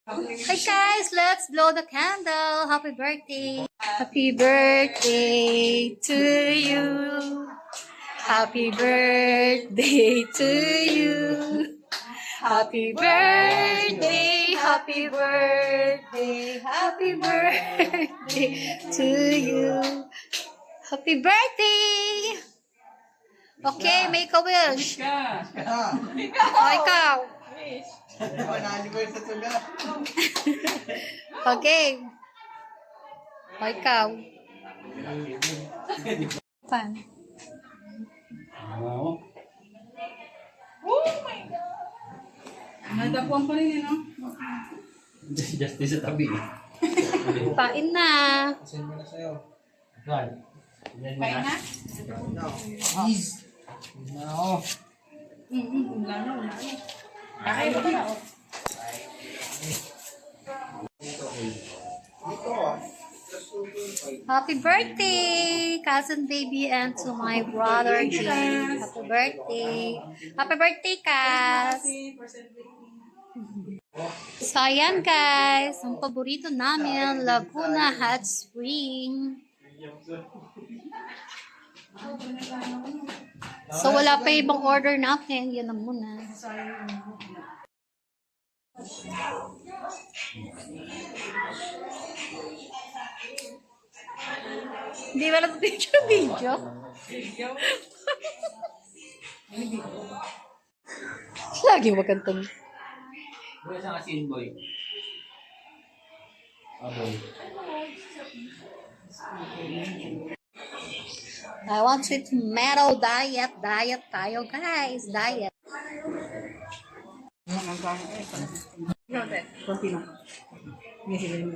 Hi guys, let's blow the candle. Happy birthday. Happy birthday to you. Happy birthday to you. Happy birthday, happy birthday, happy birthday to you. Happy birthday! Okay, make a wish. O, ikaw. Okay. O, ikaw. Pan. Nadapuan pa rin no? Justice sa tabi. Pain na. Send mo na sa'yo. Kain na? Please. No. Lalo. Kain mo na. Happy birthday, cousin baby, and to my brother Jane. Happy birthday. Happy birthday, Cas. So, ayan guys, ang paborito namin, Laguna Hot Spring. So, wala pa ibang order natin. Yan na muna. Hindi ba na video? Lagi magandang. Boy, saan ka sin, boy? Boy. I want you to metal diet. Diet tayo, guys. Diet. Konti na. Hindi sila yung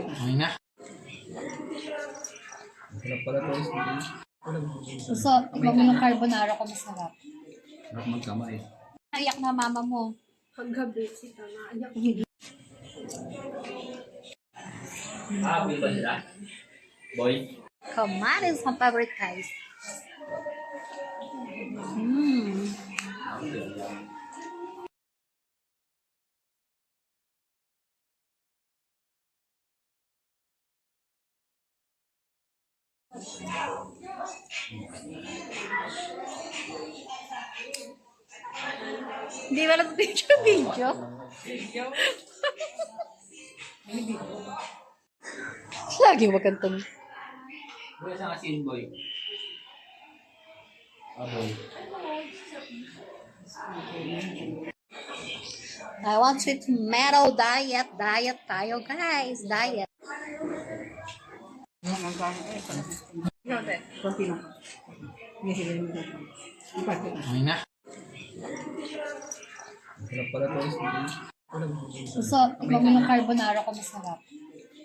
Ay na. Sarap pala to. So, iba mo ng carbonara ko masarap. Sarap magkamay. Naiyak na mama mo. paggabi sita na ayak. Pili ba sila? Boy? Kamarin sa favorite guys. Hindi ba lang video? Lagi magandang. Boy, saan ka sin, boy? Boy. I want you to metal diet. Diet tayo, guys. Diet. Konti na. Hindi sila yung Ay na. Sarap pala to. So, iba mo ng carbonara ko masarap.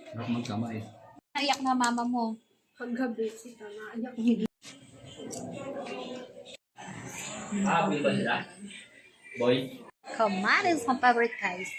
Sarap magkamay. Naiyak na mama mo. paggabi sita na ayak. Pili ba sila? Boy? Kamarin sa favorite guys.